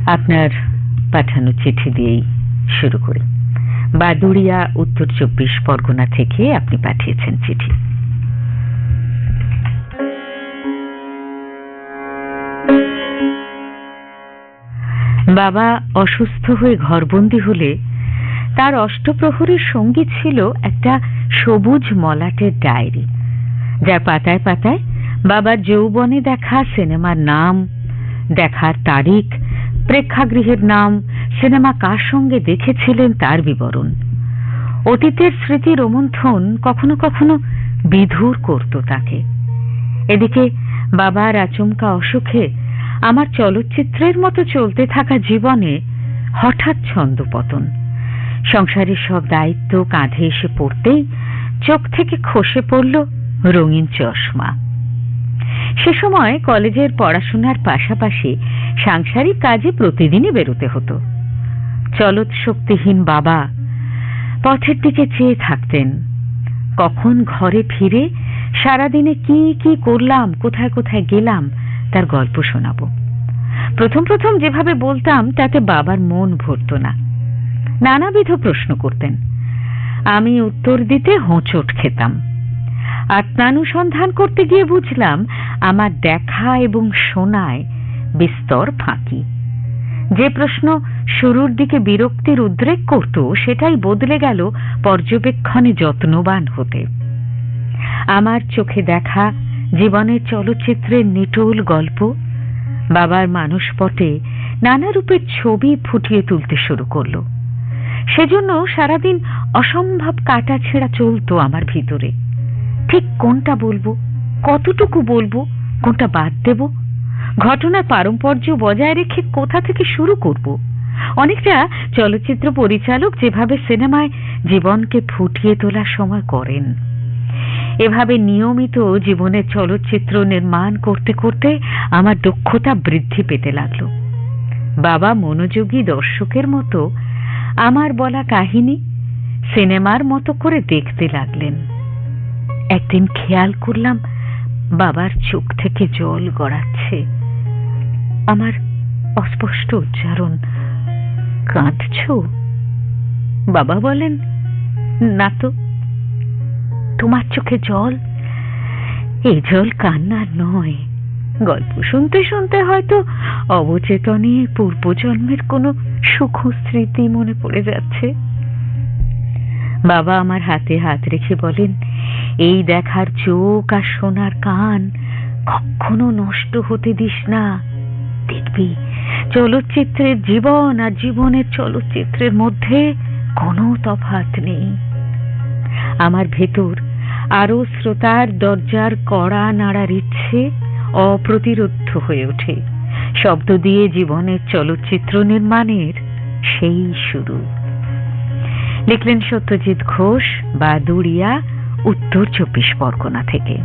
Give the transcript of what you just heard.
আপনার পাঠানো চিঠি দিয়েই শুরু করি। বাদুড়িয়া, উত্তর 24 পরগনা থেকে আপনি পাঠিয়েছেন চিঠি। বাবা অসুস্থ হয়ে ঘরবন্দি হলে তার অষ্টপ্রহরীর সঙ্গী ছিল একটা সবুজ মলাটের ডায়েরি, যার পাতায় পাতায় বাবার যৌবনে দেখা সিনেমার নাম, দেখার তারিখ, প্রেক্ষাগৃহের নাম, সিনেমা কার সঙ্গে দেখেছিলেন তার বিবরণ। অতীতের স্মৃতি রোমন্থন কখনো কখনো বিধুর করত তাকে। এদিকে বাবার আচমকা অসুখে আমার চলচ্চিত্রের মতো চলতে থাকা জীবনে হঠাৎ ছন্দপতন। সংসারের সব দায়িত্ব কাঁধে এসে পড়তেই চোখ থেকে খসে পড়ল রঙিন চশমা। সে সময় কলেজের পড়াশোনার পাশাপাশি সাংসারিক কাজে প্রতিদিনই বেরোতে হতো। চলৎ শক্তিহীন বাবা পথের দিকে চেয়ে থাকতেন, কখন ঘরে ফিরে সারাদিনে কি কি করলাম, কোথায় কোথায় গেলাম তার গল্প শোনাবো। প্রথম প্রথম যেভাবে বলতাম তাতে বাবার মন ভরত না, নানাবিধ প্রশ্ন করতেন। আমি উত্তর দিতে হোঁচট খেতাম। আত্মানুসন্ধান করতে গিয়ে বুঝলাম আমার দেখা এবং শোনায় বিস্তর ফাঁকি। যে প্রশ্ন শুরুর দিকে বিরক্তির উদ্রেক করত, সেটাই বদলে গেল পর্যবেক্ষণে যত্নবান হতে। আমার চোখে দেখা জীবনের চলচ্চিত্রের নিটোল গল্প বাবার মানসপটে নানা রূপের ছবি ফুটিয়ে তুলতে শুরু করলো। সেজন্য সারাদিন অসম্ভব কাটাছেঁড়া চলতো আমার ভিতরে। ঠিক কোনটা বলবো, কতটুকু বলবো, কোনটা বাদ দেব, ঘটনার পারম্পর্য বজায় রেখে কোথা থেকে শুরু করব। অনেকটা চলচ্চিত্র পরিচালক যেভাবে সিনেমায় জীবনকে ফুটিয়ে তোলার সময় করেন। এভাবে নিয়মিত জীবনের চলচ্চিত্র নির্মাণ করতে করতে আমার দক্ষতা বৃদ্ধি পেতে লাগলো। বাবা মনোযোগী দর্শকের মতো আমার বলা কাহিনী সিনেমার মতো করে দেখতে লাগলেন। একদিন খেয়াল করলাম বাবার চোখ থেকে জল গড়াচ্ছে। আমার অস্পষ্ট উচ্চারণ, কাঁদছো? বাবা বলেন, না তো। তোমার চোখে জল? এই জল কান্নার নয়। গল্প শুনতে শুনতে হয়তো অবচেতনে পূর্বজন্মের কোনো সুখ স্মৃতি মনে পড়ে যাচ্ছে। বাবা আমার হাতে হাত রেখে বলেন, এই দেখার চোখ আর শোনার কান কখনো নষ্ট হতে দিস না। দেখবি চলচ্চিত্রের জীবন আর জীবনের চলচ্চিত্রের মধ্যে কোনো তফাৎ নেই। আমার ভেতর আরো শ্রোতার দরজার কড়া নাড়ার ইচ্ছে অপ্রতিরোধ্য হয়ে ওঠে। শব্দ দিয়ে জীবনের চলচ্চিত্র নির্মাণের সেই শুরু। লিখলেন সত্যজিৎ ঘোষ, বাদুড়িয়া, উত্তর 24 পরগনা থেকে।